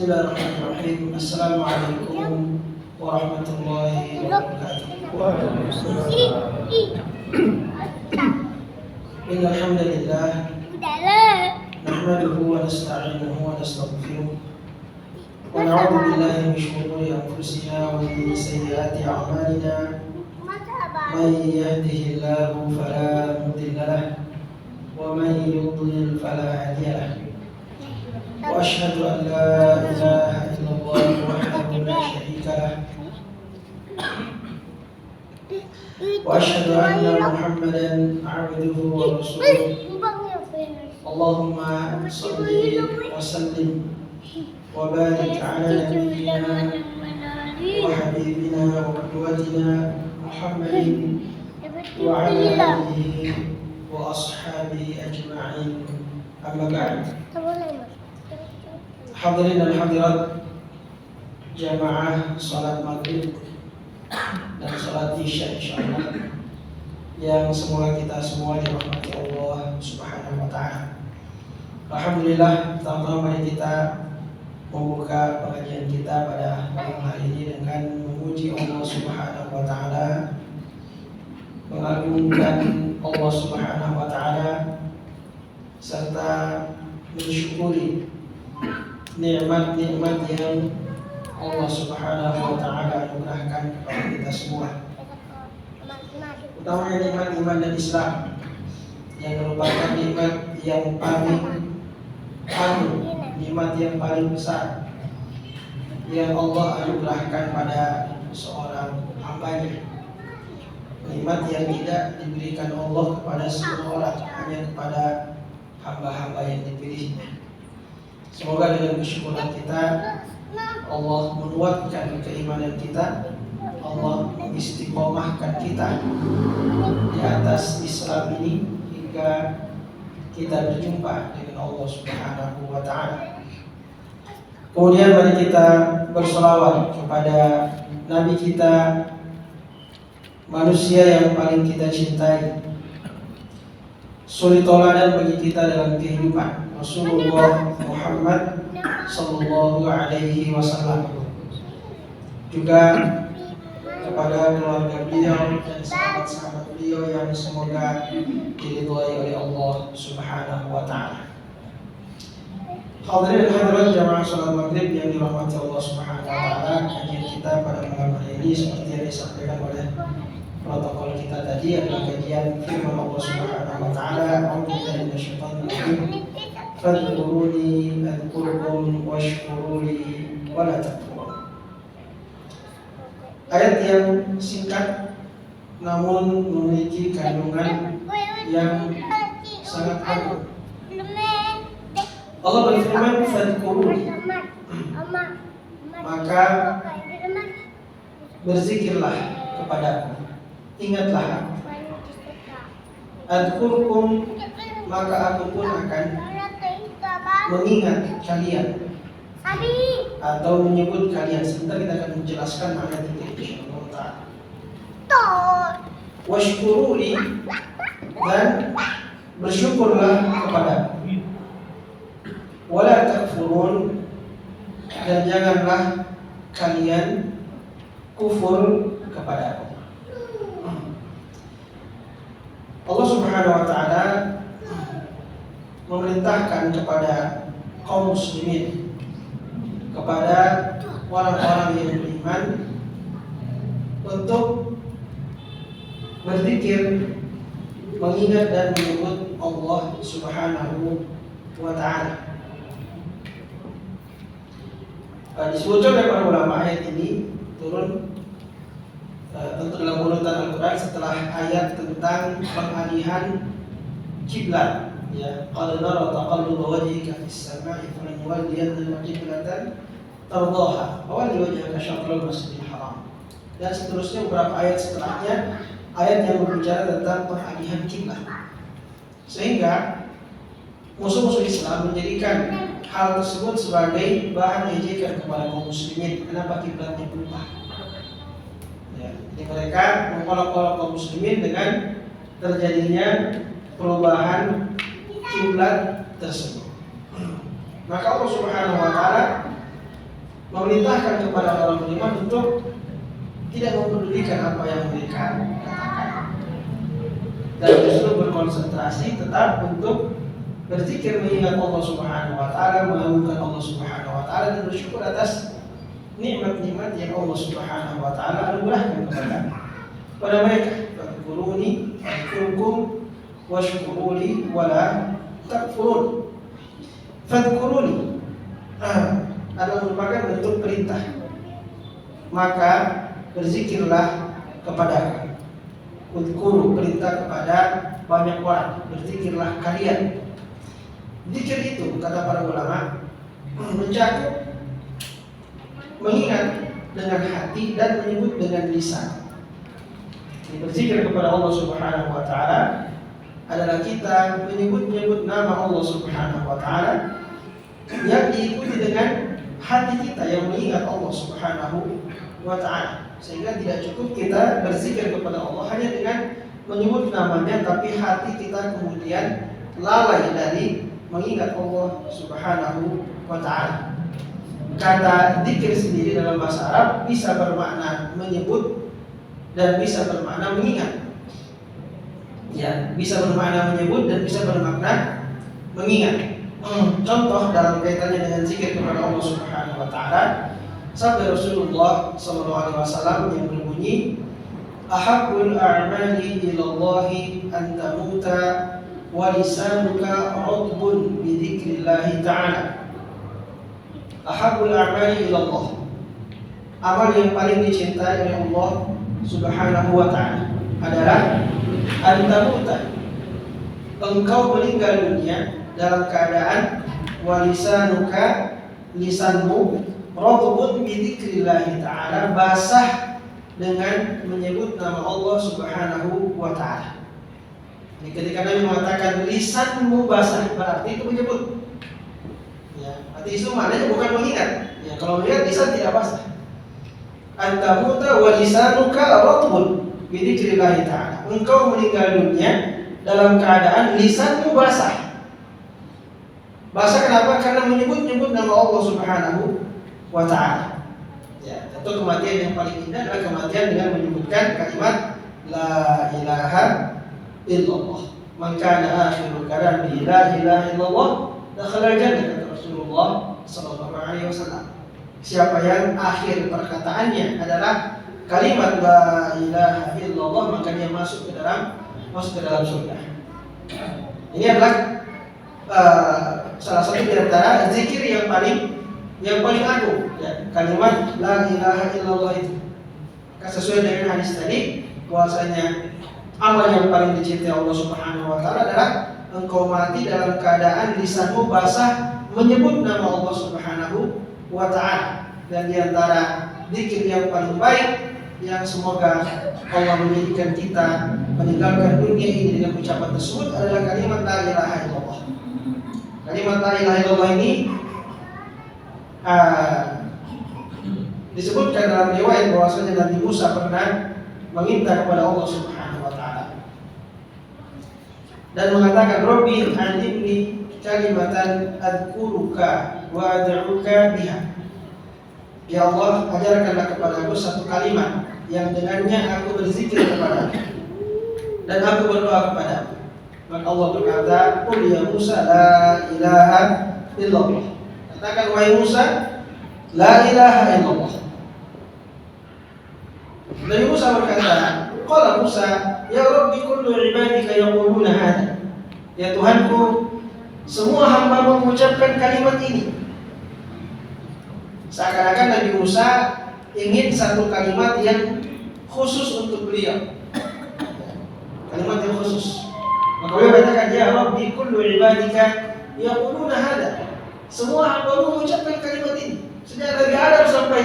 Bismillahirrahmanirrahim. Assalamualaikum warahmatullahi wabarakatuh. Innal hamdalillah nahmaduhu wa nasta'inuhu wa nastaghfiruh wa na'udzu billahi min shururi anfusina wa min sayyiati a'malina. May yahdihillahu fala mudilla lahu wa may yudlil fala hadiya lahu. Wa asyhadu an la ilaha illallah wahdahu la syarika lahu wa asyhadu anna Muhammadan 'abduhu wa rasuluh. Allahumma shalli wa sallim wa barik ala nabiyyina wa habibina wa qudwatina Muhammadin wa ala alihi wa ashabihi ajma'in. Amma ba'd. Hadirin dan hadirat jamaah salat maghrib dan salat isya insyaallah yang semoga kita semua dirahmati Allah Subhanahu wa taala. Alhamdulillah, pertama mari kita membuka pengajian kita pada malam hari ini dengan memuji Allah Subhanahu wa taala, mengagungkan Allah Subhanahu wa taala serta mensyukuri nikmat-nikmat yang Allah Subhanahu wa taala anugerahkan kepada kita semua. Utamanya nikmat iman dan Islam yang merupakan nikmat yang paling agung, nikmat yang paling besar yang Allah anugerahkan pada seorang hamba-Nya. Nikmat yang tidak diberikan Allah kepada semua orang, hanya kepada hamba-hamba yang dipilihnya. Semoga dengan kesyukuran kita Allah menguatkan keimanan kita, Allah mengistiqomahkan kita di atas Islam ini hingga kita berjumpa dengan Allah Subhanahu wa taala. Kemudian mari kita berselawat kepada Nabi kita, manusia yang paling kita cintai, suri toladan bagi kita dalam kehidupan, Rasulullah Muhammad sallallahu alaihi wasallam. Juga kepada keluarga beliau dan sahabat-sahabat beliau yang semoga diridhai oleh Allah Subhanahu wa taala. Hadirin dan hadirat jamaah salat maghrib yang dirahmati Allah Subhanahu wa taala, kajian kita pada malam hari ini seperti yang disampaikan oleh protokol kita tadi adalah kajian firman Allah Subhanahu wa taala, "A'udzu minasyaitonir rajim. Fadhkuruni adhkurkum washkuruli wa la takfurun." Ayat yang singkat namun memiliki kandungan yang sangat agung. Allah berfirman, "Fadhkuruni," maka berzikirlah kepadaku, ingatlah aku. Adhkurkum, maka aku pun akan mengingat kalian atau menyebut kalian. Sebentar kita akan menjelaskan ayat ini insyaallah ta'ala. Washkuruli, dan bersyukurlah kepadaku. Wala takfurun, dan janganlah kalian kufur kepadaku. Allah Subhanahu wa taala memerintahkan kepada kaum muslimin, kepada orang-orang yang beriman untuk berzikir, mengingat dan menyebut Allah Subhanahu wa taala. Disebutkan oleh para ulama ayat ini turun tentu dalam urutan Al-Quran setelah ayat tentang pengalihan kiblat. Ya, qad nara taqalluba wajhika fis sama'i falanwalliyannaka qiblatan tardaha wa walli wajhaka syatrul masjidil haram. Dan seterusnya beberapa ayat setelahnya ayat yang berbicara tentang pengalihan kiblat. Sehingga musuh-musuh Islam menjadikan hal tersebut sebagai bahan ejekan kepada kaum muslimin. Kenapa kiblatnya berubah? Ya, jadi mereka mengolok-olok kaum muslimin dengan terjadinya perubahan kiblat tersebut. Maka Allah Subhanahu wa taala memerintahkan kepada orang beriman untuk tidak mempedulikan apa yang mereka katakan, dan justru berkonsentrasi tetap untuk berzikir, mengingat Allah Subhanahu wa taala, mengagungkan Allah Subhanahu wa taala, dan bersyukur atas nikmat-nikmat yang Allah Subhanahu wa taala anugerahkan kepada mereka. Fadhkuruni adhkurkum washkuruli wala takfurun. Fadhkuruni adalah merupakan bentuk perintah, maka berzikirlah kepadaku. Udhkuru, perintah kepada banyak orang, berzikirlah kalian. Zikir itu, kata para ulama, mencakup mengingat dengan hati dan menyebut dengan lisan. Berzikir kepada Allah Subhanahu wa taala adalah kita menyebut nama Allah Subhanahu wa taala yang diikuti dengan hati kita yang mengingat Allah Subhanahu wa ta'ala, sehingga tidak cukup kita berzikir kepada Allah hanya dengan menyebut namanya, tapi hati kita kemudian lalai dari mengingat Allah Subhanahu wa ta'ala. Kata zikir sendiri dalam bahasa Arab bisa bermakna menyebut dan bisa bermakna mengingat. Ya, bisa bermakna menyebut dan bisa bermakna mengingat. Contoh dalam kaitannya dengan zikir kepada Allah Subhanahu wa taala, sabda Rasulullah sallallahu alaihi wasallam yang berbunyi, ahabbul a'mali ilallahi an tamuta wa lisanuka radbun bi dzikrillah ta'ala. Ahabbul a'mali ilallah, amal yang paling dicintai oleh Allah Subhanahu wa taala adalah an tamuta, engkau meninggal dunia dalam keadaan walisanuka, lisanmu, radbun bi dzikrillah ta'ala, basah dengan menyebut nama Allah Subhanahu wa ta'ala. Jadi ketika Nabi mengatakan lisanmu basah, berarti itu menyebut. Ya, berarti itu maknanya bukan mengingat. Ya, kalau mengingat lisan tidak basah. Antamuta walisanuka radbun bi dzikrillah ta'ala, engkau meninggal dunia dalam keadaan lisanmu basah. Bahasa kenapa? Karena menyebut nama Allah Subhanahu wa ta'ala. Ya, tentu kematian yang paling indah adalah kematian dengan menyebutkan kalimat la ilaha illallah. Man kana akhiru kalamihi la ilaha illallah dakhala al-jannah, kata Rasulullah sallallahu alaihi wasallam. Siapa yang akhir perkataannya adalah kalimat la ilaha illallah, maka dia masuk ke dalam surga. Ini adalah salah satu di antara zikir yang paling agung, ya, kalimat la ilaha illallah itu. Sesuai dengan hadis tadi, bahwasanya amal yang paling dicintai Allah Subhanahu wa taala adalah engkau mati dalam keadaan lisanmu basah menyebut nama Allah Subhanahu wa taala. Dan di antara zikir yang paling baik yang semoga Allah menjadikan kita meninggalkan dunia ini dengan ucapan tersebut adalah kalimat la ilaha illallah. Kalimat la ilaha illallah ini disebutkan dalam riwayat bahwasanya Nabi Musa pernah meminta kepada Allah Subhanahu wa taala dan mengatakan, Rabbi alimni kalimatan adkuruka wa ad'uka biha. Ya Allah, ajarkanlah kepadaku satu kalimat yang dengannya aku berzikir kepadamu dan aku berdoa kepadamu. Maka Allah berkata, qul ya Musa la ilaha illallah. Katakan wahai Musa, la ilaha illallah. Nabi Musa berkata, qala Musa, ya Rabbi kullu ibadika yaquluna hadha. Ya Tuhanku, semua hamba mengucapkan kalimat ini. Seakan-akan Nabi Musa ingin satu kalimat yang khusus untuk beliau, kalimat yang khusus. Maka beliau katakan, ya Rabbi kullu ibadika yaquluna hadha. Semua hamba mengucapkan kalimat ini. Sejak Nabi Adam sampai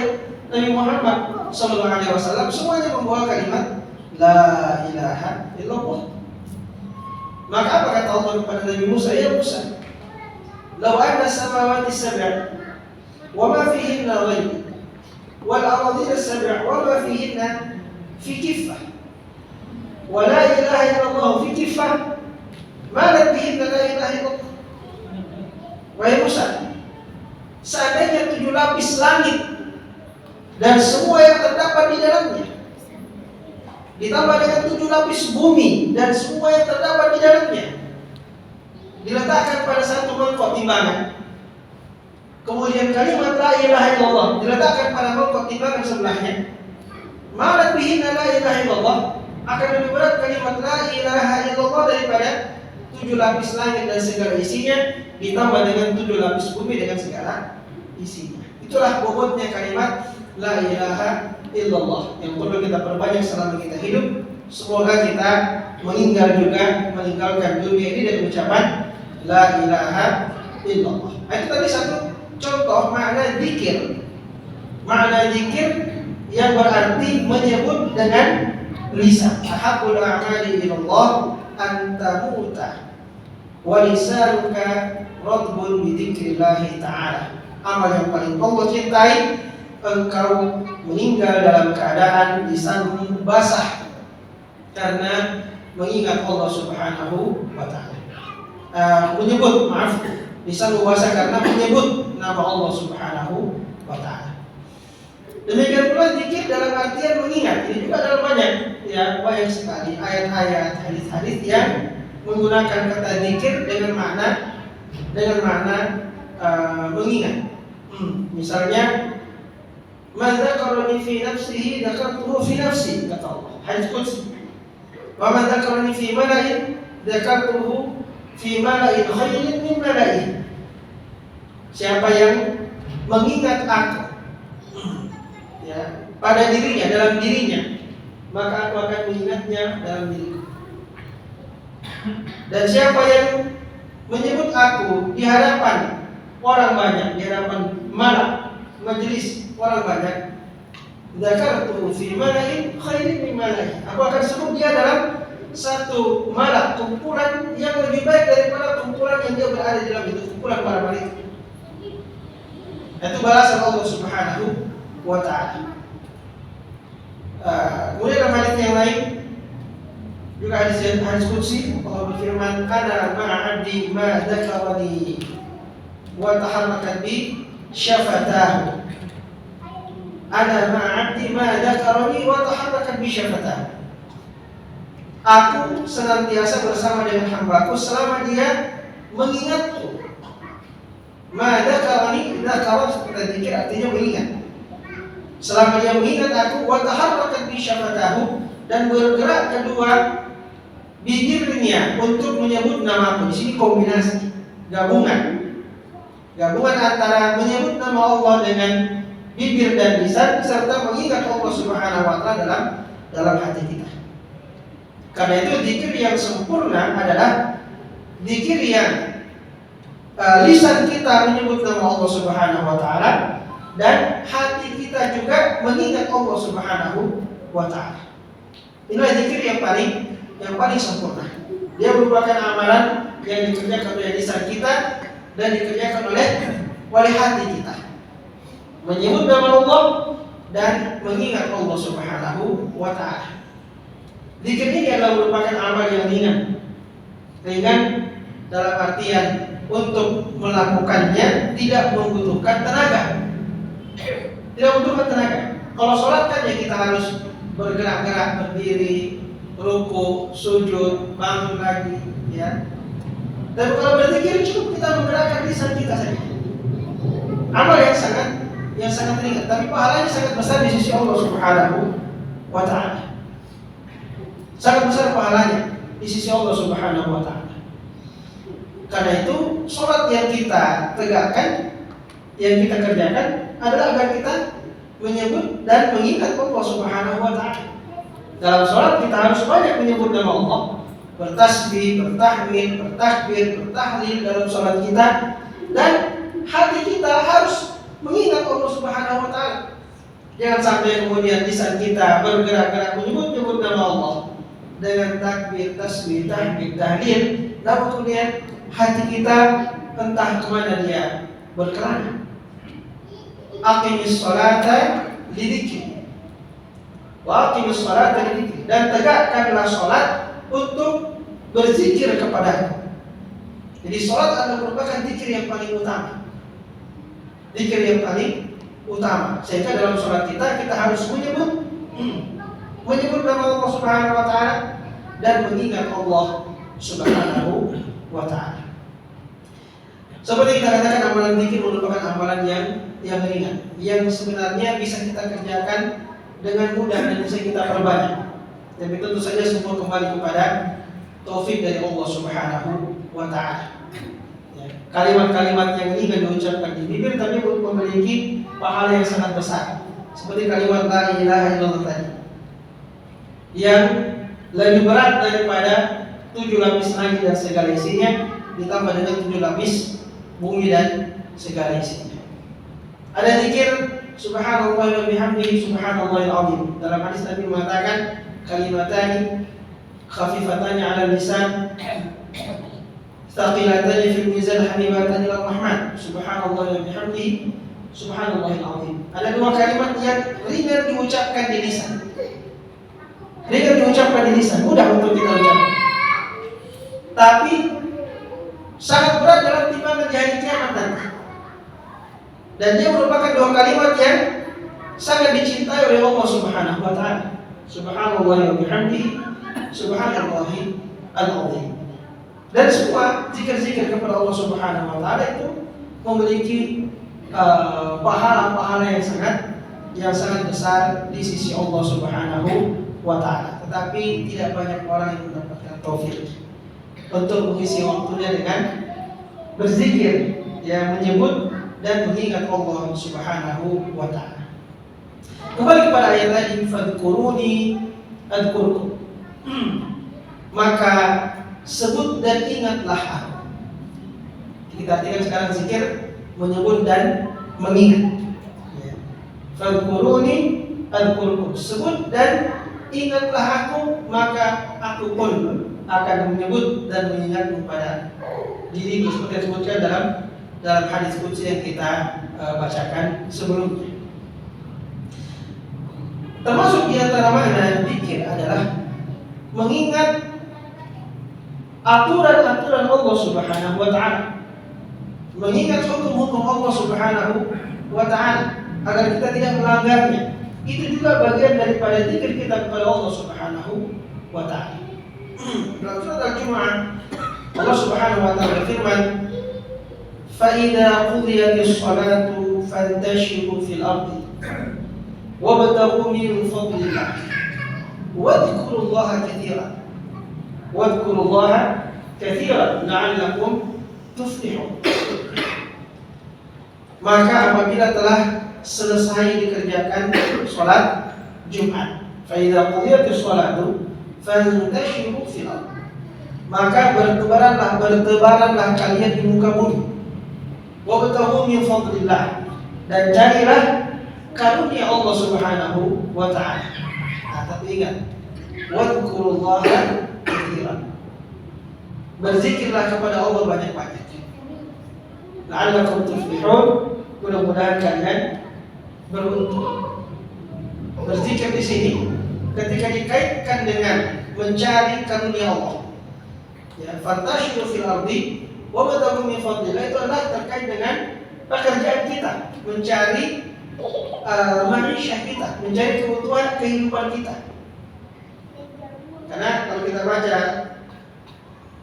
Nabi Muhammad SAW, semuanya membawa kalimat la ilaha illallah. Maka apa kata Allah kepada Nabi Musa? Ya Musa, law anna samawati sab'a wa ma fihinna ghayri wal ardina sab'a wa ma fihinna fi kiffah wa la ilaha illallah fi kiffah ma bihinna la ilaha illallah. Wahai Musa, seandainya 7 lapis langit dan semua yang terdapat di dalamnya, ditambah dengan 7 lapis bumi dan semua yang terdapat di dalamnya, diletakkan pada satu mangkok timbangan. Kemudian kalimat la ilaha illallah diletakkan pada mangkok timbangan sebelahnya. Malat bihin la ilaha illallah, akan lebih berat kalimat la ilaha illallah daripada 7 lapis langit dan segala isinya, ditambah dengan 7 lapis bumi dengan segala isinya. Itulah bobotnya kalimat la ilaha illallah yang perlu kita perbanyak selama kita hidup. Semoga kita meninggal juga meninggalkan dunia ini dengan ucapan la ilaha illallah. Itu tadi satu contoh makna zikir. Makna zikir yang berarti menyebut dengan lisan. Ahabbul a'mali ilallah anta muta wa lisanuka radbun bi dzikrillah ta'ala. Amal yang paling Allah cintai, engkau meninggal dalam keadaan lisanmu basah karena mengingat Allah Subhanahu wa ta'ala. Lisanmu basah karena menyebut nama Allah Subhanahu wa ta'ala. Demikian pula zikir dalam artian mengingat. Ini juga dalam banyak sekali ayat-ayat, hadis-hadis yang menggunakan kata zikir dengan makna mengingat. Misalnya, "Man dzakarani fi nafsihi dzakartuhu fi nafsi," kata Allah. Hadis qudsi. "Wa man dzakarani fi mala'in dzakartuhu fi mala'in khairin min mala'in." Siapa yang mengingat aku pada dirinya, dalam dirinya, maka aku akan mengingatnya dalam diriku. Dan siapa yang menyebut aku di hadapan orang banyak, di hadapan majelis orang banyak, dzakartu fi mala'in khairin min mala'in, aku akan sebut dia dalam satu kumpulan yang lebih baik daripada kumpulan yang dia berada di dalam itu, kumpulan para malaikat. Itu balasan Allah Subhanahu wa ta'ala. Kemudian dalam hadis yang lain juga hadis qudsi, Allah berfirman, "Ana ma'a 'abdi ma dzakarani wa taharrakat bi syafatahu." Ana ma'a 'abdi ma dzakarani wa taharrakat bi syafatahu. Aku senantiasa bersama dengan hambaku selama dia mengingatku. Ma dzakarani, dzakara seperti zikir artinya mengingat. Selama dia mengingat aku, wa taharrakat bi syafatahu, dan bergerak kedua bibirnya untuk menyebut namaku. Di sini kombinasi, gabungan antara menyebut nama Allah dengan bibir dan lisan serta mengingat Allah Subhanahu wa ta'ala dalam hati kita. Karena itu zikir yang sempurna adalah zikir yang lisan kita menyebut nama Allah Subhanahu wa ta'ala dan hati kita juga mengingat Allah Subhanahu wa ta'ala. Inilah zikir yang paling sempurna. Dia merupakan amalan yang dikerjakan oleh lisan kita dan dikerjakan oleh hati kita. Menyebut nama Allah dan mengingat Allah Subhanahu wa ta'ala. Zikir ini adalah merupakan amal yang ringan dalam artian untuk melakukannya tidak membutuhkan tenaga. Kalau sholat kan ya kita harus bergerak-gerak, berdiri, ruku, sujud, bangun lagi, ya. Dan kalau berzikir cukup kita menggerakkan lisan kita saja. Amal yang sangat ringan, tapi pahalanya sangat besar di sisi Allah Subhanahu wa ta'ala. Sangat besar pahalanya di sisi Allah Subhanahu wa ta'ala. Karena itu sholat yang kita tegakkan, yang kita kerjakan adalah agar kita menyebut dan mengingat Allah Subhanahu wa ta'ala. Dalam sholat kita harus banyak menyebut nama Allah, bertasbih, bertahmid, bertakbir, bertahlil dalam sholat kita, dan hati kita harus mengingat Allah Subhanahu wa ta'ala. Jangan sampai kemudian lisan kita bergerak-gerak menyebut nama Allah dengan takbir, tasbih, tahmid, tahlil, lalu kemudian hati kita entah kemana dia berkelana. Aqimis sholata lidzikri wa aqimis sholata lidzikri, dan tegakkanlah sholat untuk berzikir kepadaku. Jadi sholat adalah merupakan zikir yang paling utama, zikir yang paling utama. Sehingga dalam sholat kita harus menyebut nama Allah Subhanahu wa taala dan mengingat Allah Subhanahu wa taala. Seperti kita katakan, amalan zikir merupakan amalan yang ringan, yang sebenarnya bisa kita kerjakan dengan mudah dan bisa kita perbanyak. Tapi tentu saja semua kembali kepada taufik dari Allah Subhanahu wa taala. Kalimat-kalimat yang ringan diucapkan di bibir tapi memiliki pahala yang sangat besar. Seperti kalimat la ilaha illallah tadi, yang lebih berat daripada 7 lapis langit dan segala isinya, ditambah dengan 7 lapis bumi dan segala isinya. Ada zikir subhanallah wa bihamdihi subhanallahil azim. Dalam hadis Nabi mengatakan kalimatani khafifatani 'ala lisan thaqilatani fil mizan habibatani lir rahman subhanallah wa bihamdihi subhanallahil azim. Ada 2 kalimat yang ringan diucapkan di lisan. Ringan diucapkan di lisan, mudah untuk kita ucapkan. Tapi sangat berat dalam timbangan di hari kiamat nanti. Dan dia merupakan 2 kalimat yang sangat dicintai oleh Allah Subhanahu wa taala. Subhanallah wa bihamdihi subhanallahil azim. Dan semua zikir-zikir kepada Allah Subhanahu wa taala itu memiliki pahala-pahala yang sangat besar di sisi Allah Subhanahu wa taala. Tetapi tidak banyak orang yang mendapatkan taufik untuk mengisi waktunya dengan berzikir, yang menyebut dan mengingat Allah Subhanahu wa taala. Kembali kepada ayat tadi, fadhkuruni adhkurkum. Maka sebut dan ingatlah aku. Kita artikan sekarang zikir menyebut dan mengingat. Fadhkuruni adhkurkum. Sebut dan ingatlah aku, maka aku pun akan menyebut dan mengingatmu pada diriku, seperti yang disebutkan dalam hadis qudsi yang kita bacakan sebelumnya. Termasuk di antara makna zikir adalah mengingat aturan-aturan Allah Subhanahu wa taala. Mengingat hukum-hukum Allah Subhanahu wa taala agar kita tidak melanggarnya. Itu juga bagian daripada zikir kita kepada Allah Subhanahu wa taala. Dalam surat Al-Jumu'ah Allah Subhanahu wa taala berfirman, "Fa idza qudiyatis shalatu fantashiru fil ardi wabtaghu min fadlillah wadhkurullaha katsiran la'allakum tuflihun." Maka apabila telah selesai dikerjakan sholat Jumat, fa idza qudiyatis shalatu fantashiru fil ardi, maka bertebaranlah kalian di muka bumi. Wabtaghu min fadlillah, dan carilah karunia Allah Subhanahu wa taala. Tapi ingat, wadhkurullaha katsiran, berzikirlah kepada Allah banyak-banyak. La'allakum tuflihun, mudah-mudahan kalian beruntung. Berzikir di sini ketika dikaitkan dengan mencari karunia Allah, ya, fantashiru fil ardi wabtaghu min fadlillah, itu adalah terkait dengan pekerjaan kita, mencari manusia kita, mencari kebutuhan kehidupan kita. Karena kalau kita baca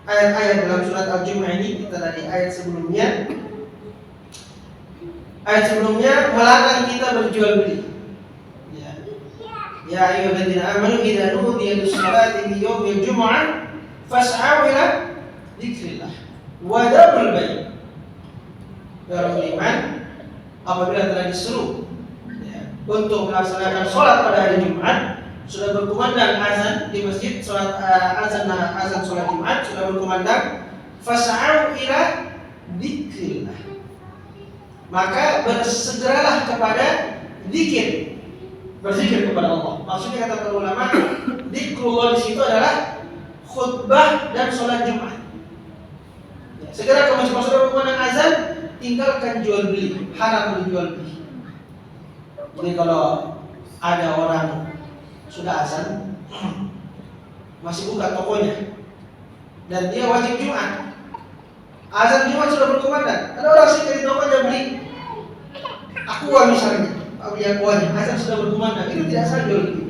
ayat-ayat dalam surat Al-Jumu'ah ini, kita dari ayat sebelumnya melarang kita berjual beli. Ya ayyuhalladzina amanu idza nudiya lis-salati min yaumil jumu'ah fas'au ila dzikrillah wa dharul bai'. Orang beriman apabila telah disuruh untuk melaksanakan sholat pada hari Jumat, sudah berkumandang azan di masjid, sholat azan sholat Jumat sudah berkumandang, fas'au ila dzikrillah, maka bersegeralah kepada zikir, berzikir kepada Allah. Maksudnya kata para ulama, zikrullah di situ adalah khutbah dan sholat Jumat. Segera ke masjid, sudah berkumandang azan, tinggalkan jual beli, haram jual beli. Jadi kalau ada orang sudah azan masih buka tokonya dan dia wajib Jumat, azan Jumat sudah berkumandang, ada orang sih dari tokonya beli aqua misalnya, Yakuannya, azan sudah berkumandang, itu tidak sah jual beli.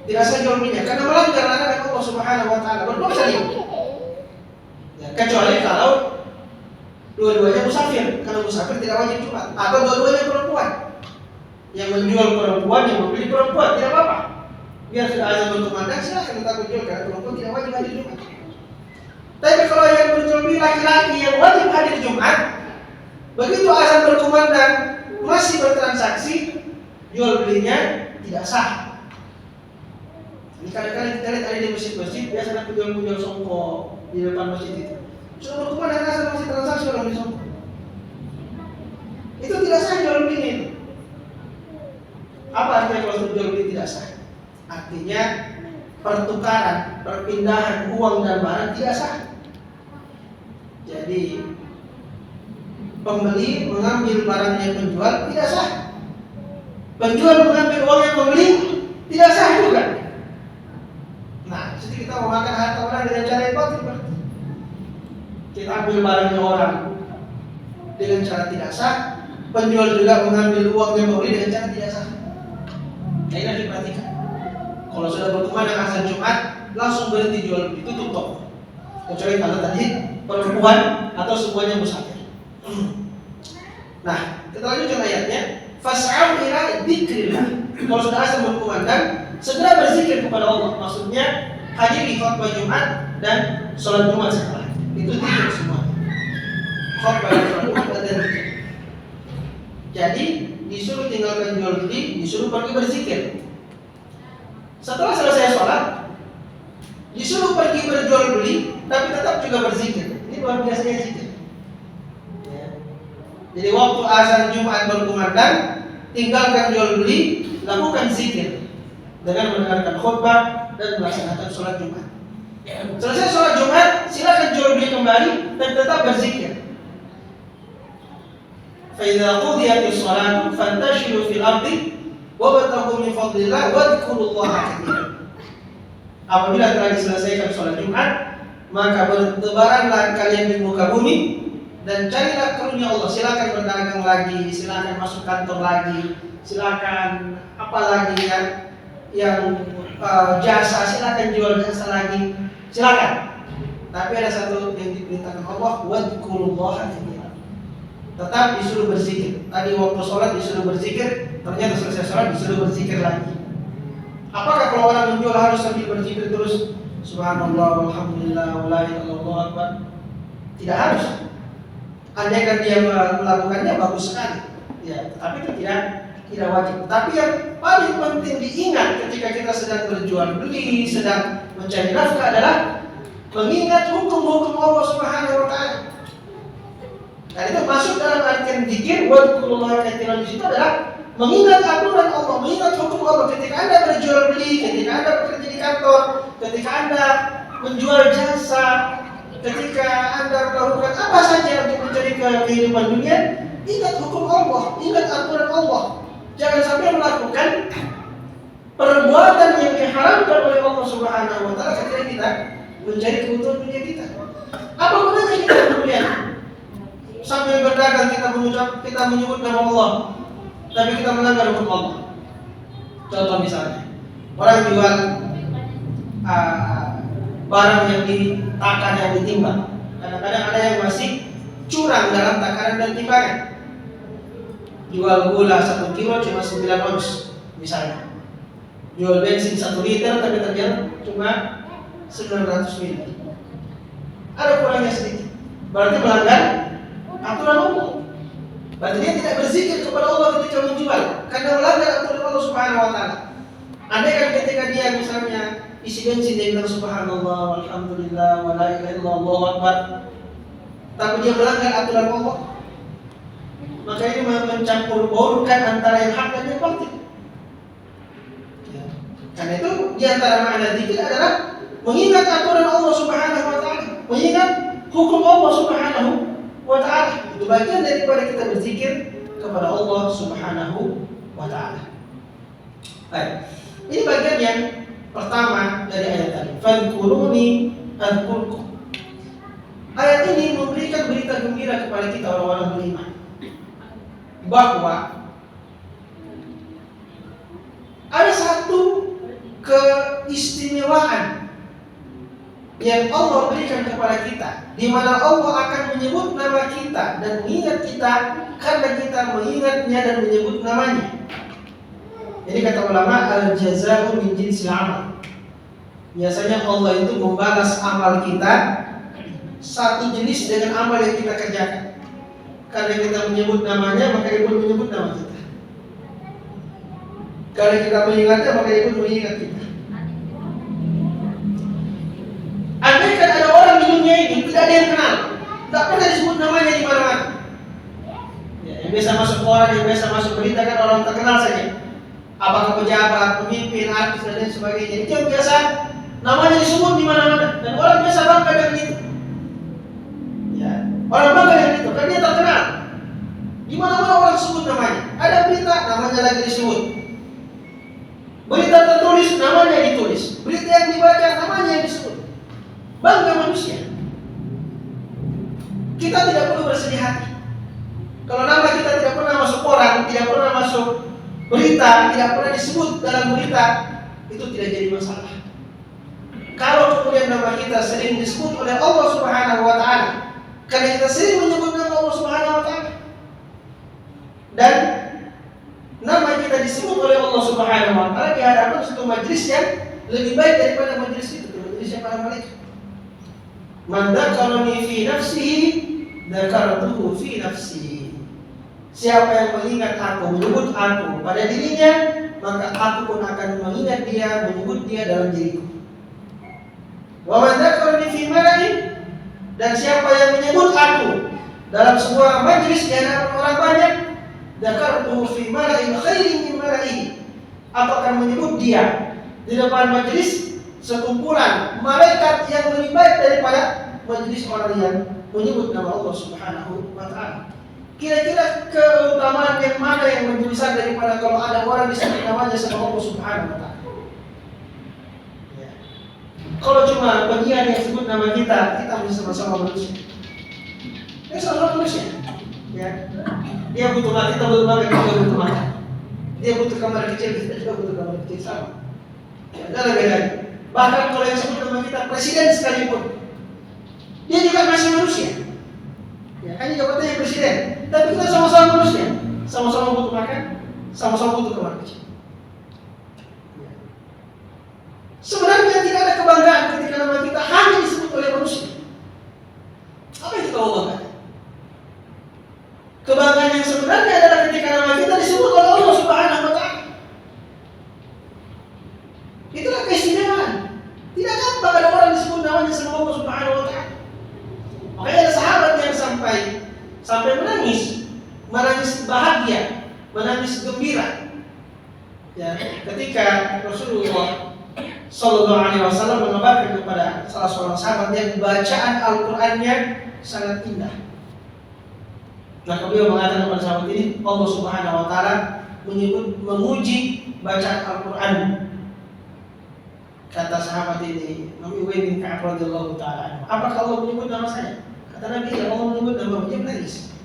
Tidak sah jual belinya karena melanggar larangan Allah Subhanahu wa taala, berdosa dia. Ya, kecuali kalau dua-duanya musafir. Kalau musafir tidak wajib Jumat, atau dua-duanya perempuan. Yang menjual perempuan, yang membeli perempuan, tidak apa-apa. Biar sudah azan berkumandang, silakan tetap menjual karena perempuan tidak wajib hadir Jumat. Tapi kalau yang berjual beli laki-laki yang wajib hadir Jumat, begitu azan berkumandang masih bertransaksi, jual belinya tidak sah. Ini kadang-kadang kita lihat ada di masjid-masjid, biasa ada penjual-penjual songkok di depan masjid itu. Sudah berkumandang azan masih transaksi orang di songkok. Itu tidak sah jual beli ini. Apa artinya kalau jual beli tidak sah? Artinya pertukaran, perpindahan uang dan barang tidak sah. Jadi pembeli mengambil barangnya penjual tidak sah. Penjual mengambil uangnya pembeli tidak sah juga. Nah, jadi kita memakan harta orang dengan cara yang batil berarti. Kita ambil barangnya orang dengan cara tidak sah, penjual juga mengambil uangnya pembeli dengan cara tidak sah. Nah, ini diperhatikan. Kalau sudah berkumandang azan Jumat, langsung berhenti jual beli, tutup toko. Kecuali kalau tadi perempuan atau semuanya musafir. Nah, kita lanjutkan ayatnya. Fas'au ila dzikrillah. Kalau sudah azan berkumandang, segera berzikir kepada Allah. Maksudnya hadiri khutbah Jumat dan sholat Jumat setelah. Itu zikir semua. Khutbah dan sholat Jumat dan zikir. Jadi disuruh tinggalkan jual beli, disuruh pergi berzikir. Setelah selesai sholat, disuruh pergi berjual beli, tapi tetap juga berzikir. Ini luar biasanya zikir. Jadi waktu azan Jumat berkumandang, tinggalkan jual beli, lakukan zikir dengan mendengarkan khutbah dan melaksanakan sholat Jumat. Selesai sholat Jumat, silakan jual beli kembali dan tetap berzikir. فَإِذَا قُضِيَتِ الصَّلَاةُ فَانْتَشِرُوا فِي الْأَرْضِ وَابْتَغُوا مِنْ فَضْلِ اللَّهِ وَاذْكُرُوا اللَّهَ كَثِيرًا. Apabila telah diselesaikan sholat Jumat, maka bertebaranlah kalian di muka bumi dan carilah karunia Allah. Silakan berdagang lagi, silakan masuk kantor lagi, silakan apa lagi yang jasa, silakan jual jasa lagi, silakan. Tapi ada satu yang diperintahkan Allah, wadkurullaha katsiran. Tetap disuruh berzikir. Tadi waktu sholat disuruh berzikir, ternyata selesai sholat disuruh berzikir lagi. Apakah kalau orang menjual harus sambil berzikir terus? Subhanallah, walhamdulillah, wa la ilaha illallah? Tidak harus. Andaikan dia melakukannya bagus sekali, ya, tapi itu tidak wajib. Tapi yang paling penting diingat ketika kita sedang berjual beli, sedang mencari nafkah adalah mengingat hukum-hukum Allah Subhanahu wa taala. Dan itu masuk dalam artian zikir, wadkurullaha katsiran. Di situ adalah mengingat aturan Allah, mengingat hukum Allah. Ketika Anda berjual beli, ketika Anda bekerja di kantor, ketika Anda menjual jasa, ketika Anda melakukan apa saja untuk mencari kehidupan dunia, ingat hukum Allah, ingat aturan Allah. Jangan sampai melakukan perbuatan yang diharamkan oleh Allah Subhanahu wa taala ketika kita mencari kebutuhan dunia kita. Apa gunanya kita kemudian sambil berdagang kita menyebut nama Allah, tapi kita melanggar hukum Allah. Contoh misalnya, orang jual barang yang ditakar, yang ditimbang. Kadang-kadang ada yang masih curang dalam takaran dan timbangan. Jual gula 1 kilo cuma 9 ons misalnya. Jual bensin 1 liter tapi ternyata cuma 900 ml. Ada kurangnya sedikit. Berarti melanggar aturan umum. Berarti dia tidak berzikir kepada Allah ketika menjual, karena melanggar aturan Allah Subhanahu wa taala. Andai kan ketika dia misalnya isi bensin dia bilang subhanallah, walhamdulillah, wa la ilaha illallah, Allahu akbar, tapi dia melanggar aturan Allah, maka ini mencampur baurkan antara yang hak dan yang batil. Ya. Karena itu di antara makna zikir adalah mengingat aturan Allah Subhanahu wa taala, mengingat hukum Allah Subhanahu wa taala. Itu bagian daripada kita berzikir kepada Allah Subhanahu wa taala. Baik. Ini bagian yang pertama dari ayat tadi. Fadhkuruni adzkurkum. Ayat ini memberikan berita gembira kepada kita orang-orang beriman bahwa Ada satu keistimewaan yang Allah berikan kepada kita, di mana Allah akan menyebut nama kita dan mengingat kita karena kita mengingatnya dan menyebut namanya. Jadi kata ulama, al-jazā'u min jinsil amal. Biasanya Allah itu membalas amal kita satu jenis dengan amal yang kita kerjakan. Karena kita menyebut namanya, maka dia pun menyebut nama kita. Karena kita mengingatnya, maka dia pun mengingat kita. Andaikan ada orang di dunia ini tidak ada yang kenal, tidak pernah disebut namanya di mana-mana. Ya, yang biasa masuk koran, yang biasa masuk berita kan orang terkenal saja. Apakah pejabat, pemimpin, artis dan lain sebagainya. Itu yang biasa namanya disebut di mana-mana dan orang biasa bangga dengan itu. Ya, orang bangga dengan itu karena dia terkenal. Di mana-mana orang sebut namanya. Ada berita, namanya lagi disebut. Berita tertulis, namanya ditulis. Berita yang dibaca, namanya yang disebut. Bangga manusia. Kita tidak perlu bersedih hati. Kalau nama kita tidak pernah masuk koran, tidak pernah masuk berita, tidak pernah disebut dalam berita, itu tidak jadi masalah. Kalau kemudian nama kita sering disebut oleh Allah Subhanahu wa Ta'ala, karena kita sering menyebut nama Allah Subhanahu wa Ta'ala, dan nama kita disebut oleh Allah Subhanahu wa Ta'ala di hadapan satu majelis yang lebih baik daripada majelis itu, majelisnya para malaikat. Man dzakarani fi nafsihi dzakartuhu fi nafsi. Siapa yang mengingat aku, menyebut aku pada dirinya, maka aku pun akan mengingat dia, menyebut dia dalam diriku. Wa man dzakarani fi mala'in, dan siapa yang menyebut aku dalam sebuah majelis di hadapan orang banyak, dzakartuhu fi mala'in khairin min mala'ihi. Aku akan menyebut dia di depan majelis sekumpulan malaikat yang lebih baik daripada majelis orang yang menyebut nama Allah Subhanahu wa Ta'ala. Kira-kira keutamaan yang mana yang lebih besar daripada kalau ada orang disebut namanya sama Allah Subhanahu wa Ta'ala? Ya. Kalau cuma bagian yang sebut nama kita bisa sama-sama manusia. Kita sama-sama manusia. Ya. Dia butuh makan, kita butuh makan, kita butuh makan. Dia butuh kamar kecil, kita juga butuh kamar kecil sama. Ya, ada bedanya. Bahkan kalau yang sebut nama kita presiden sekalipun, dia juga masih manusia. Ya, hanya jabatannya presiden, tapi kita sama-sama manusia, sama-sama butuh makan, sama-sama butuh kamar kecil. Ya. Sebenarnya tidak ada kebanggaan ketika nama kita hanya disebut oleh manusia. Apa yang kita banggakan? Kebanggaan yang sebenarnya adalah ketika nama kita disebut oleh Allah Subhanahu wa Ta'ala. Itulah keistimewaan. Tidak gampang ada orang disebut namanya sama Allah Subhanahu wa Ta'ala. Makanya ada sahabat yang sampai menangis bahagia, menangis gembira. Ya, ketika Rasulullah Sallallahu Alaihi Wasallam mengabarkan kepada salah seorang sahabat yang bacaan Al-Qur'annya sangat indah. Maka beliau mengatakan kepada sahabat ini, Allah Subhanahu wa Ta'ala memuji bacaan Al-Qur'an. Kata sahabat ini, Nabi Ubay bin Ka'ab radhiyallahu ta'ala, apakah Allah menyebut nama saya? Kata Nabi, ya Allah menyebut nama, dia menangis.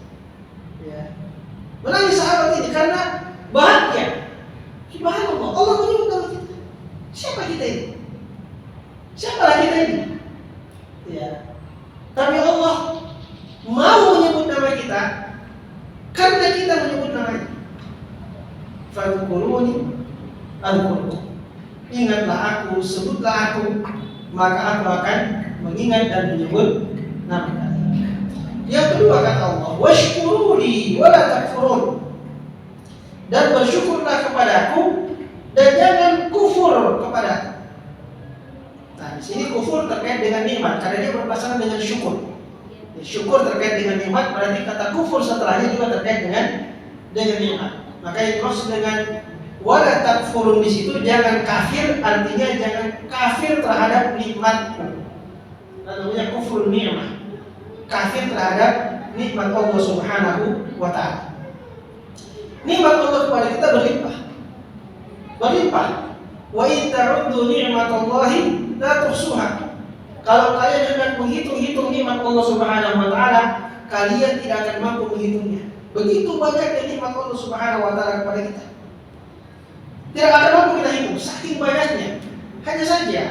Ya. Menangis sahabat ini karena bahagia. Subhanallah, Allah menyebut nama kita. Siapa kita ini? Siapalah kita ini? Ya. Tapi Allah mau menyebut nama kita karena kita menyebut namanya. Fadhkuruni adhkurkum. Ingatlah aku, sebutlah aku, maka aku akan mengingat dan menyebut nama kalian. Yang kedua kata Allah, washkuruli wa la takfurun. Dan bersyukurlah kepadaku dan jangan kufur kepadaku. Nah, di sini kufur terkait dengan nikmat karena dia berpasangan dengan syukur. Syukur terkait dengan nikmat, berarti kata kufur setelahnya juga terkait dengan nikmat. Maka yang dimaksud dengan wala takfurun di situ jangan kafir, artinya jangan kafir terhadap nikmatku. Namanya kufur nikmat. Kafir terhadap nikmat Allah Subhanahu wa Ta'ala. Nikmat Allah kepada kita berlimpah. Berlimpah. Wa in ta'uddu ni'matallahi la tuhsuha. Kalau kalian hendak menghitung-hitung nikmat Allah Subhanahu wa Ta'ala, kalian tidak akan mampu menghitungnya. Begitu banyaknya nikmat Allah Subhanahu wa Ta'ala kepada kita. Tidak akan mampu kita hitung, saking banyaknya. Hanya saja,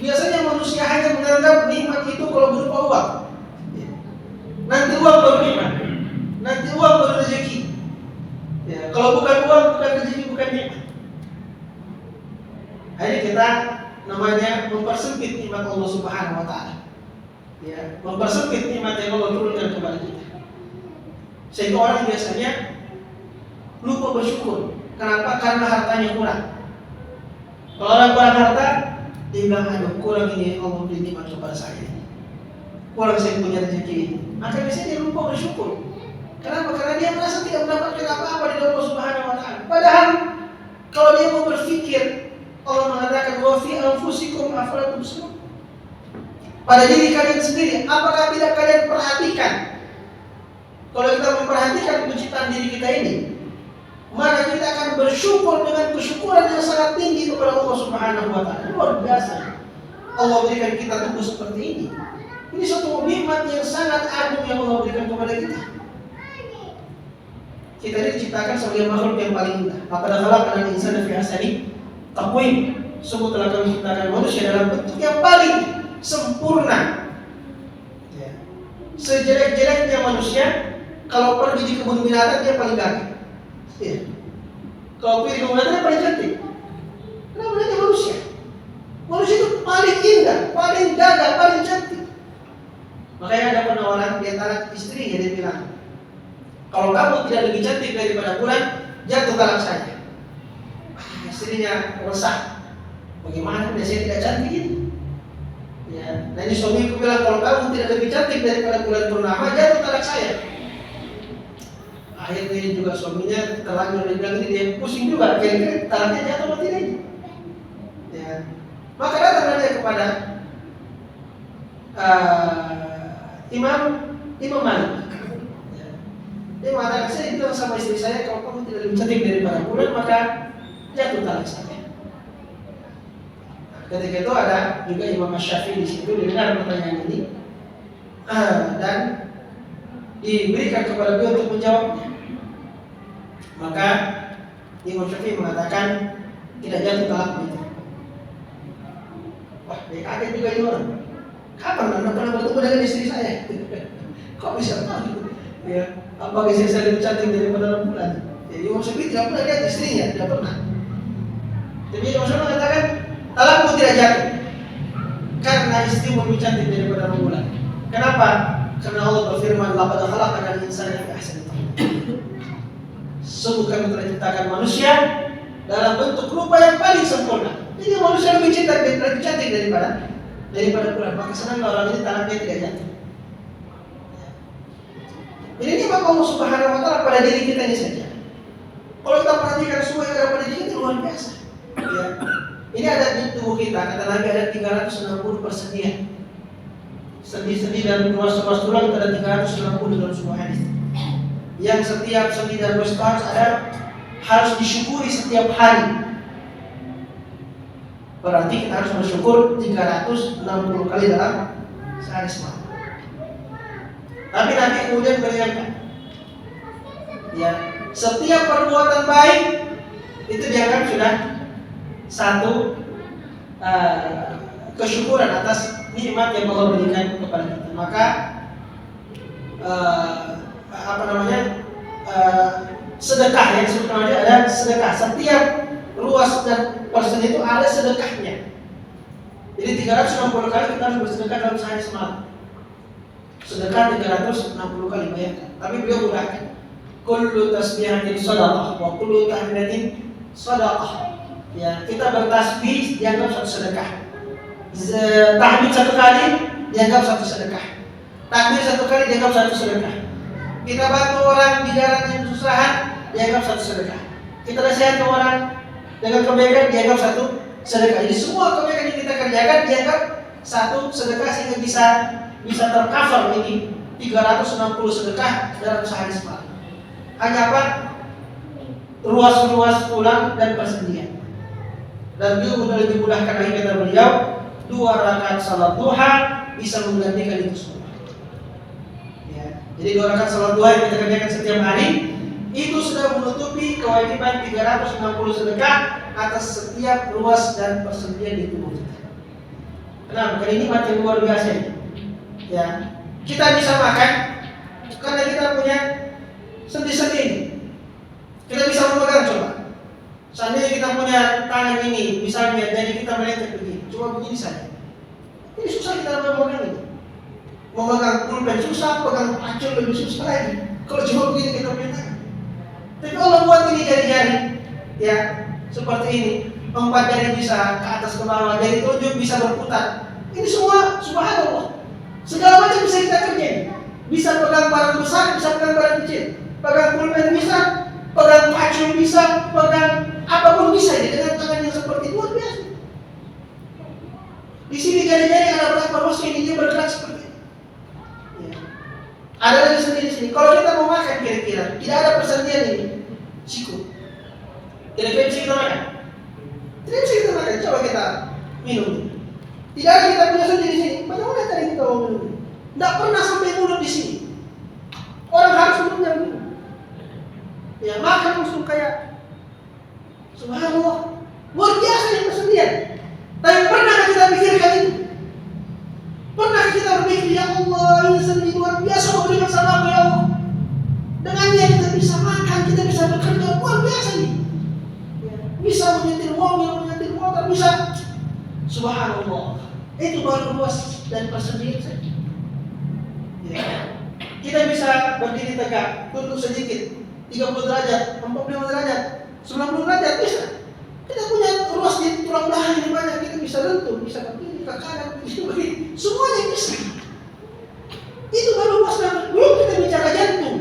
biasanya manusia hanya menganggap nikmat itu kalau berupa uang. Nanti uang baru nikmat, nanti uang baru rezeki. Ya, kalau bukan uang, bukan rezeki, bukan nikmat. Akhirnya kita namanya mempersempit nikmat Allah Subhanahu wa Ta'ala. Ya, mempersempit nikmat yang Allah turunkan kepada kita. Sehingga orang biasanya lupa bersyukur. Kenapa? Karena hartanya kurang. Kalau orang kurang harta, dia bilang, aduh kurang ini Allah beri nikmat kepada saya. Kurang saya punya rezeki ini. Maka biasanya dia lupa bersyukur. Kenapa? Karena dia merasa tidak mendapatkan apa-apa dari Allah Subhanahu wa Ta'ala. Padahal kalau dia mau berpikir, Allah mengatakan wa fi anfusikum afala tubsirun. Pada diri kalian sendiri, apakah tidak kalian perhatikan? Kalau kita memperhatikan penciptaan diri kita ini, maka kita akan bersyukur dengan kesyukuran yang sangat tinggi kepada Allah Subhanahu wa Ta'ala. Luar biasa. Allah berikan kita tubuh seperti ini. Ini suatu nikmat yang sangat agung yang Allah berikan kepada kita. Kita ini diciptakan sebagai makhluk yang paling indah. Laqad khalaqnal insana fi ahsani taqwim. Sungguh telah kami ciptakan manusia dalam bentuk yang paling sempurna. Ya. Sejelek-jeleknya manusia, kalau pergi di kebun binatang dia paling gagah. Ya. Kalau pergi di kebun binatang dia paling cantik. Kenapa dia manusia? Manusia itu paling indah, paling gagah, paling cantik. Makanya ada penawaran di antara istrinya, dia bilang, kalau kamu tidak lebih cantik daripada bulan, jatuh talak saja. Istrinya resah. Bagaimana saya tidak cantik ini? Ya, dan suamiku bilang, kalau kamu tidak lebih cantik daripada bulan purnama, jatuh talak saya. Akhirnya juga suaminya terlanjur dia bilang ini, dia pusing juga, kira-kira talaknya jatuh atau tidak ini. Ya. Maka datanglah dia kepada Imam Malik. Ya. Dia mengatakan, saya bilang sama istri saya, kalau kamu tidak lebih cantik daripada bulan, maka jatuh talak saya. Ketika itu ada juga Imam Syafi'i di situ, dengar pertanyaan ini dan diberikan kepada beliau untuk menjawabnya. Maka Imam Syafi'i mengatakan tidak jatuh talak itu. Wah, dia kaget juga ini orang. Kapan Anda pernah bertemu dengan istri saya? Kok bisa tahu? Ya, apakah istri saya lebih cantik daripada bulan? Ya, Imam Syafi'i tidak pernah lihat istrinya, tidak pernah. Tapi Imam Syafi'i mengatakan talakmu tidak jatuh karena istrimu lebih cantik daripada bulan. Kenapa? Karena Allah berfirman, laqad khalaqnal insana fi ahsani taqwim. Sungguh kami telah ciptakan manusia dalam bentuk rupa yang paling sempurna. Jadi manusia lebih cantik daripada bulan. Maka senang orang ini talaknya tidak jatuh. Ini nikmat Allah Subhanahu wa Ta'ala pada diri kita ini saja. Kalau kita perhatikan semua yang ada pada diri kita luar biasa. Ya. Ini ada di tubuh kita, kata Nabi ada 360 persendian. Sendi-sendi dan ruas-ruas tulang ada 360 dalam sebuah hadis. Yang setiap sendi dan ruas tulang harus disyukuri setiap hari. Berarti kita harus bersyukur 360 kali dalam sehari semalam. Tapi Nabi kemudian beringatkan, ya, setiap perbuatan baik itu dianggap sudah satu kesyukuran atas nikmat yang Allah berikan kepada kita. Maka sedekah yang sebetulnya ada sedekah. Setiap ruas dan persen itu ada sedekahnya. Jadi 360 kali kita harus bersedekah dalam sehari semalam. Sedekah 360 kali, bayangkan. Tapi beliau mudahkan. Kullu tasbihatin shadaqah wa kullu tahmidatin shadaqah. Ya, kita bertasbih dianggap satu sedekah. Tahmid satu kali dianggap satu sedekah. Takbir satu kali dianggap satu sedekah. Kita bantu orang di jalan yang kesusahan dianggap satu sedekah. Kita nasihati orang dengan kebaikan dianggap satu sedekah. Jadi semua kebaikan yang kita kerjakan dianggap satu sedekah sehingga bisa tercover ini 360 sedekah dalam sehari semalam. Hanya apa? Ruas-ruas tulang dan persendian. Dan beliau sudah lebih mudahkan lagi kata beliau, 2 rakaat salat duha bisa menggantikan itu semua. Ya. Jadi 2 rakaat salat duha yang kita kerjakan setiap hari itu sudah menutupi kewajiban 360 sedekah atas setiap ruas dan persendian di tubuh kita. Kenapa? Karena ini nikmat yang luar biasa ini. Ya, kita bisa makan karena kita punya sendi-sendi ini. Kita bisa memegang, coba. Seandainya kita punya tangan ini, misalnya, jadi kita melenceng begini, coba begini saja. Ini susah kita memegang ini. Memegang pulpen susah, pegang pacul lebih susah lagi. Kalau cuma begini kita punya tangan. Tapi Allah buat ini jari-jari, ya, seperti ini. 4 jari bisa ke atas ke bawah, jari telunjuk bisa berputar. Ini semua subhanallah. Segala macam bisa kita kerjain. Bisa pegang barang besar, bisa pegang barang kecil. Pegang pulpen bisa, pegang pacul bisa, pegang apapun bisa ya, dengan tangan yang seperti luar biasa. Di sini jari-jari ada berapa ruas ini dia bergerak seperti ini. Ya. Ada lagi sendiri di sini. Kalau kita mau makan kira-kira tidak ada persendian ini, siku. Kira-kira bisa kita makan? Tidak bisa kita makan. Coba kita minum. Tidak ada kita punya sendiri di sini. Bagaimana tadi kita mau minum? Tidak pernah sampai mulut di sini. Orang harus minumnya minum. Ya makan langsung kayak subhanallah, luar biasa yang persendian. Tapi pernah kita pikirkan itu? Pernah kita berpikir, ya Allah ini sendi luar biasa kau berikan sama aku ya Allah. Dengannya kita bisa makan, kita bisa bekerja, luar biasa nih. Bisa menyetir mobil, menyetir motor, bisa. Subhanallah. Itu baru luas dan persendian saja. Ya. Kita bisa berdiri tegak, tunduk sedikit, 30 derajat, 45 derajat, 90 derajat bisa. Kita punya ruas di tulang belakang yang banyak, kita bisa lentur, bisa ke kiri, ke kanan, bisa begini, semuanya bisa. Itu baru luas banget. Belum kita bicara jantung,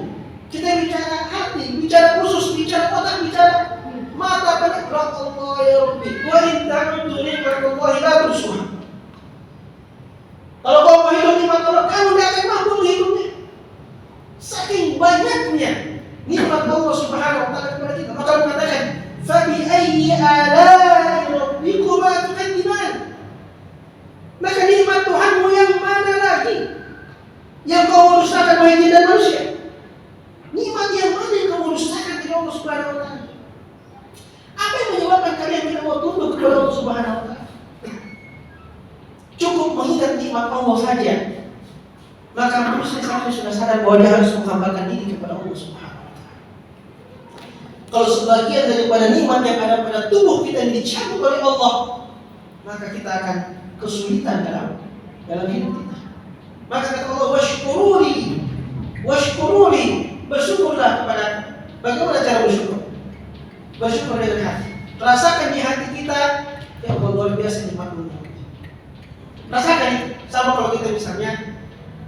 kita bicara hati, bicara usus, bicara otak, bicara mata, pada Allah ya Rabbi. Wa in ta'uddu ni'matallahi la tuhsuha. Kalau kau mau hidup nikmat Allah, kamu tidak akan mampu menghitungnya. Saking banyaknya nikmat Allah Subhanahu wa taala kepada kita. Maka mengatakan, "Fa bi ayyi ala'i rabbikuma tukadziban?" Maka nikmat Tuhanmu yang mana lagi yang kau dustakan wahai jin dan manusia? Nikmat yang mana yang kau dustakan dari Allah Subhanahu wa taala? Apa yang menyebabkan kalian tidak mau tunduk kepada Allah Subhanahu wa taala? Cukup mengingat nikmat Allah saja, maka manusia sampai sudah sadar bahwa dia harus menghambakan diri kepada Allah Subhanahu wa taala. Kalau sebagian daripada nikmat yang ada pada tubuh kita yang dicabut oleh Allah, maka kita akan kesulitan dalam hidup kita. Maka kata Allah, washkuruni, bersyukurlah kepada. Bagaimana cara bersyukur? Bersyukur dengan hati. Rasakan di hati kita, ya Allah luar biasa nikmat-Mu. Rasakan itu. Sama kalau kita misalnya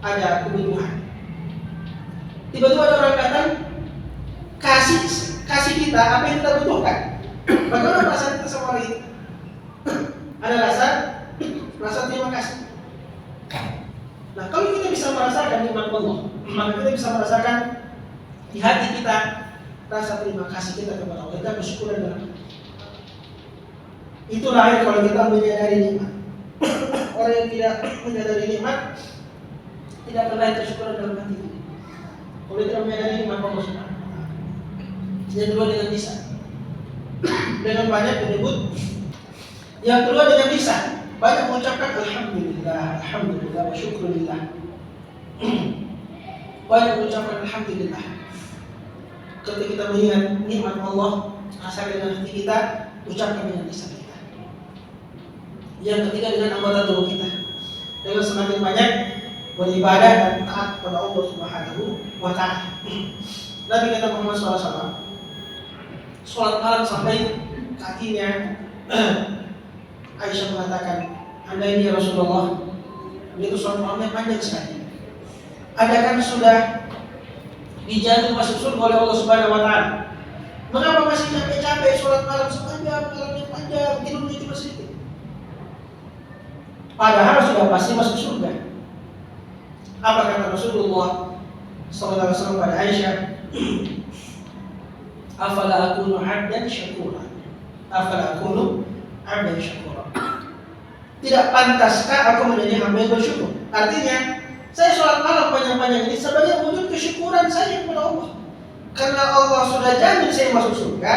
ada kebutuhan, tiba-tiba ada orang datang kasih kita apa yang kita butuhkan. Bagaimana perasaan kita sama orang itu? Ada rasa terima kasih. Nah, kalau kita bisa merasakan nikmat Allah, maka kita bisa merasakan di hati kita rasa terima kasih kita kepada Allah. Kita bersyukur dalam hati. Itulah yang kalau kita menyadari nikmat. Orang yang tidak menyadari nikmat tidak pernah bersyukur dalam hati. Kalau tidak menyadari nikmat Allah Subhanahu wa taala. Yang kedua dengan lisan, dengan banyak menyebut. Yang kedua dengan lisan, banyak mengucapkan alhamdulillah, alhamdulillah wa syukurillah. Banyak mengucapkan alhamdulillah. Ketika kita mengingat nikmat Allah, rasakan dengan hati kita, ucapkan dengan lisan kita. Yang ketiga dengan anggota tubuh kita, dengan semakin banyak beribadah dan taat kepada Allah Subhanahu wa taala. Nabi kata Muhammad SAW, sholat malam sampai kakinya. Aisyah mengatakan, andai ini Rasulullah, itu sholat malamnya panjang sekali. Adakah sudah dijamin masuk surga oleh Allah Subhanahu wa taala? Mengapa masih capek-capek sholat malam sepanjang, malamnya panjang, tidurnya cuma sedikit? Padahal sudah pasti masuk surga. Apa kata Rasulullah SAW pada Aisyah? Afala akunu 'abdan syakura. Afala akunu 'abdan syakura. Tidak pantaskah aku menjadi hamba yang bersyukur? Artinya, saya sholat malam panjang-panjang ini sebagai wujud kesyukuran saya kepada Allah. karena Allah sudah jamin saya masuk surga,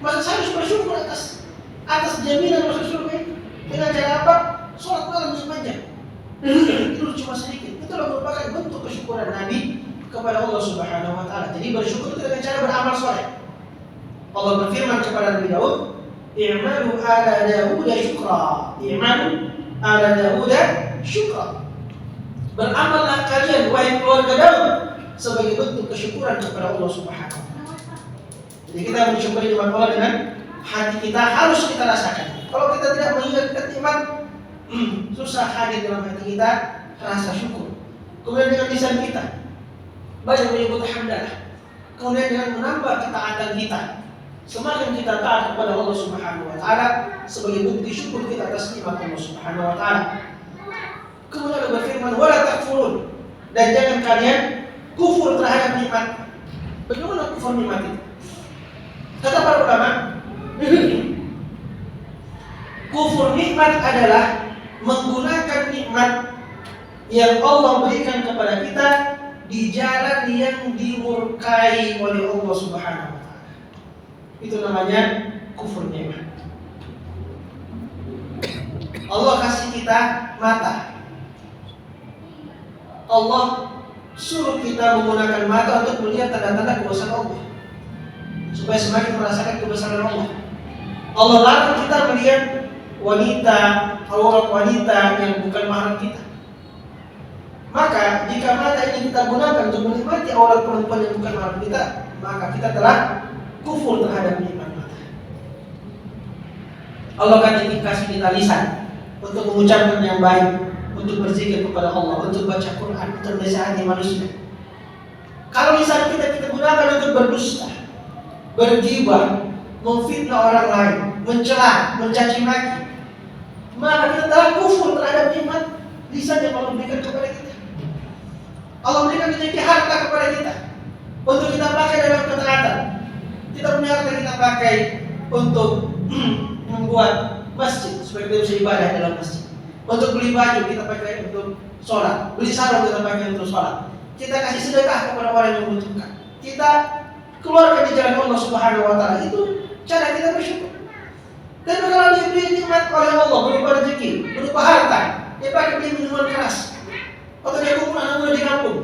maka saya harus bersyukur atas jaminan masuk surga itu. Dengan cara apa? Sholat malam sepanjang. Itu cuma sedikit. Itulah merupakan bentuk kesyukuran Nabi kepada Allah Subhanahu wa taala. Jadi bersyukur itu dengan cara beramal saleh. Allah berfirman kepada Nabi Daud, "I'malu ala Daud syukra." I'malu ala Daud syukra. Beramallah kalian wahai keluarga Daud sebagai bentuk kesyukuran kepada Allah Subhanahu wa taala. Jadi kita mensyukuri nikmat Allah dengan hati kita, harus kita rasakan. Kalau kita tidak mengingat nikmat, susah hadir dalam hati kita rasa syukur. Kemudian dengan lisan kita banyak menyebut hamdalah. Kemudian dengan menambah ketaatan kita, semakin kita taat kepada Allah Subhanahu wa taala sebagai bukti syukur kita atas nikmat Allah Subhanahu wa taala. Kemudian Allah berfirman, "Wala takfurun." Dan jangan kalian kufur terhadap nikmat. Bagaimana kufur nikmat itu? Kata para ulama, kufur nikmat adalah menggunakan nikmat yang Allah berikan kepada kita di jalan yang dimurkai oleh Allah Subhanahu wa taala. Itu namanya kufur nikmat. Allah kasih kita mata. Allah suruh kita menggunakan mata untuk melihat tanda-tanda kebesaran Allah, supaya semakin merasakan kebesaran Allah. Allah larang kita melihat wanita, aurat wanita yang bukan mahram kita. Maka jika mata ini kita gunakan untuk menikmati aurat perempuan yang bukan mahram kita, maka kita telah kufur terhadap nikmat mata. Allah kan kasih kita lisan untuk mengucapkan yang baik, untuk berzikir kepada Allah, untuk baca Quran, untuk menasihati manusia. Kalau lisan kita gunakan untuk berdusta, bergibah, memfitnah orang lain, mencela, mencaci maki, maka kita telah kufur terhadap nikmat lisan yang Allah berikan kepada kita. Allah berikan kita harta kepada kita untuk kita pakai dalam ketaatan. Kita punya harta kita pakai untuk membuat masjid supaya kita bisa ibadah dalam masjid. Untuk beli baju kita pakai untuk sholat, beli sarung kita pakai untuk sholat. Kita kasih sedekah kepada orang yang membutuhkan. Kita keluarkan di jalan Allah Subhanahu wa taala. Itu cara kita bersyukur. Dan kalau diberi nikmat oleh Allah berupa rezeki, berupa harta, dia pakai beli minuman keras, atau dia kumpul anak muda di kampung,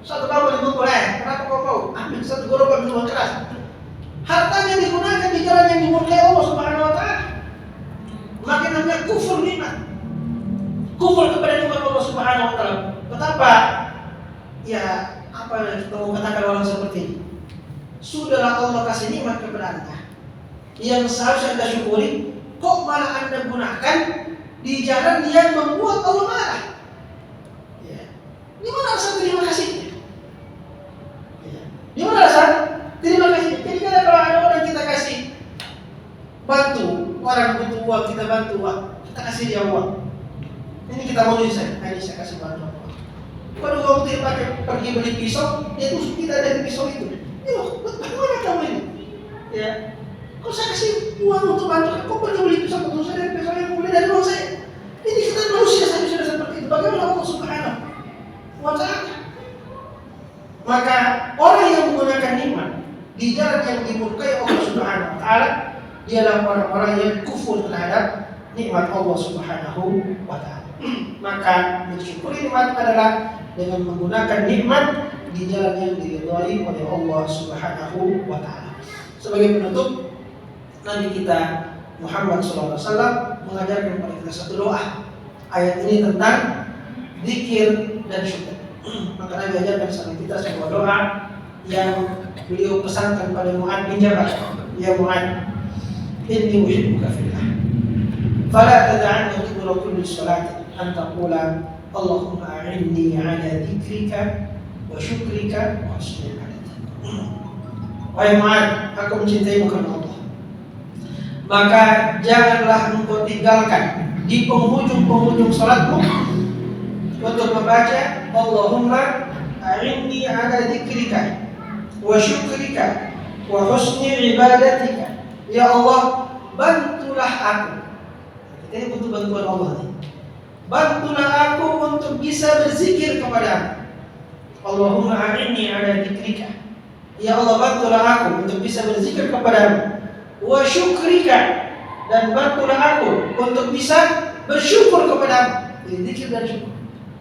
satu kampung dikumpul, kenapa kau mau ambil satu gerobak minuman keras? Hartanya digunakan di jalan yang dimurkai Allah Subhanahu wa taala. Maka namanya kufur nikmat. Kufur kepada nikmat Allah Subhanahu wa taala. Betapa apa yang kita mau katakan orang seperti ini? Sudahlah Allah kasih nikmat kepada Anda yang seharusnya Anda syukuri, kok malah Anda gunakan di jalan yang membuat Allah marah. Di mana rasa terima kasihnya? Di mana rasa terima kasihnya? Jadi kalau ada orang kita kasih bantu, orang butuh uang kita bantu uang, kita kasih dia uang. Ini kita mau saya kasih bantuan. Pada waktu dia pakai pergi beli pisau, dia tusuk kita dari pisau itu. Bagaimana kamu ini? Kok saya kasih uang untuk bantu? Kok pergi beli pisau untuk saya dari pisau yang beli dari uang saya? Ini kita manusia saja sudah seperti itu. Bagaimana Allah Subhanahu wa taala? Maka orang yang menggunakan nikmat di jalan yang dimurkai Allah Subhanahu wa taala, dialah orang-orang yang kufur terhadap nikmat Allah Subhanahu wa taala. Maka mensyukuri nikmat adalah dengan menggunakan nikmat di jalan yang diridhai oleh Allah Subhanahu wa taala. Sebagai penutup, Nabi kita Muhammad SAW mengajarkan kepada kita satu doa. Ayat ini tentang zikir dan syukur. Maka Nabi ajarkan sama kita sebuah doa yang beliau pesankan pada Mu'adz bin Jabal. Ya Mu'adz, inni uhibbuka fillah. Fala tad'anna dubura kulli salati an taqula Allahumma a'inni ala dzikrika wa syukrika wa husni ibadatik. Wahai Mu'adz, aku mencintaimu karena Allah. Maka janganlah engkau tinggalkan di penghujung-penghujung salatmu untuk membaca Allahumma a'inni ala dzikrika wa syukrika wa husni ibadatika. Ya Allah, bantulah aku. Kita butuh bantuan Allah nih. Bantulah aku untuk bisa berzikir kepadamu. Allahumma a'inni ala dzikrika. Ya Allah, bantulah aku untuk bisa berzikir kepadamu. Wa syukrika, dan bantulah aku untuk bisa bersyukur kepadamu. Jadi zikir dan syukur.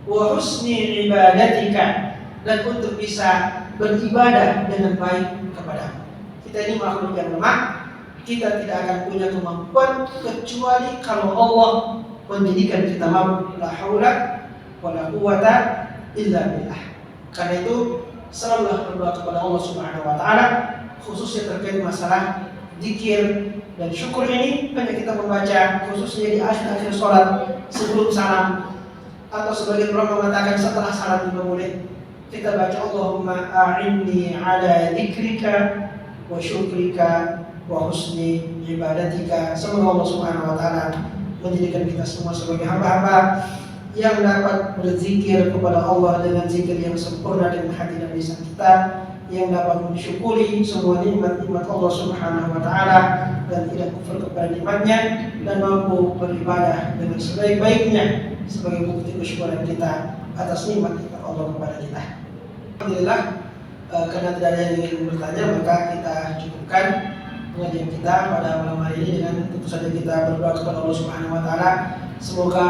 Wa husni ibadatika, dan untuk bisa beribadah dengan baik kepadamu. Kita ini makhluk yang lemah. Kita tidak akan punya kemampuan kecuali kalau Allah menjadikan kita mampu. La haula wala quwata illa billah. Karena itu selalulah berdoa kepada Allah Subhanahu wa taala, khususnya terkait masalah zikir dan syukur ini. Hanya kita membaca khususnya di akhir-akhir sholat sebelum salam, atau sebagian orang mengatakan setelah salam juga boleh. Kita baca Allahumma a'inni ala dzikrika wa syukrika wa husni ibadatika. Semoga Allah Subhanahu wa taala menjadikan kita semua sebagai hamba-hamba yang dapat berzikir kepada Allah dengan zikir yang sempurna dengan hati dan lisan kita, yang dapat mensyukuri semua nikmat-nikmat Allah Subhanahu wa taala dan tidak kufur kepada nikmatnya, dan mampu beribadah dengan sebaik-baiknya sebagai bukti kesyukuran kita atas nikmat-nikmat Allah kepada kita. Alhamdulillah, karena tidak ada yang ingin bertanya, maka kita cukupkan pengajian kita pada malam hari ini dengan tentu saja kita berdoa kepada Allah Subhanahu wa taala. Semoga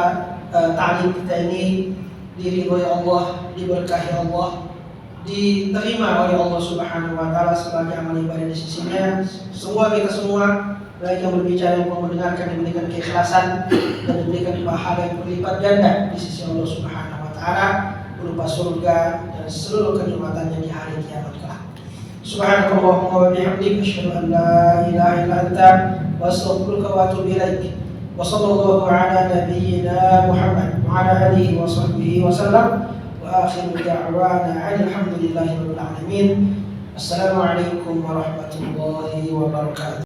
ta'lim kita ini diridhoi Allah, diberkahi Allah, diterima oleh Allah Subhanahu wa taala sebagai amal ibadah di sisinya. Semua kita semua, baik yang berbicara maupun mendengarkan, diberikan keikhlasan dan diberikan pahala yang berlipat ganda di sisi Allah Subhanahu wa taala berupa surga dan seluruh kenikmatannya di hari kiamat kelak. Subhanakallahumma wa bihamdika asyhadu an la ilaha illa anta wa astaghfiruka wa atubu ilaik. Wa sallallahu ala nabiyyina Muhammad wa ala alihi wa sahbihi wa sallam. Wa akhiru da'wana alhamdulillahi rabbil alamin. Assalamualaikum warahmatullahi wabarakatuh.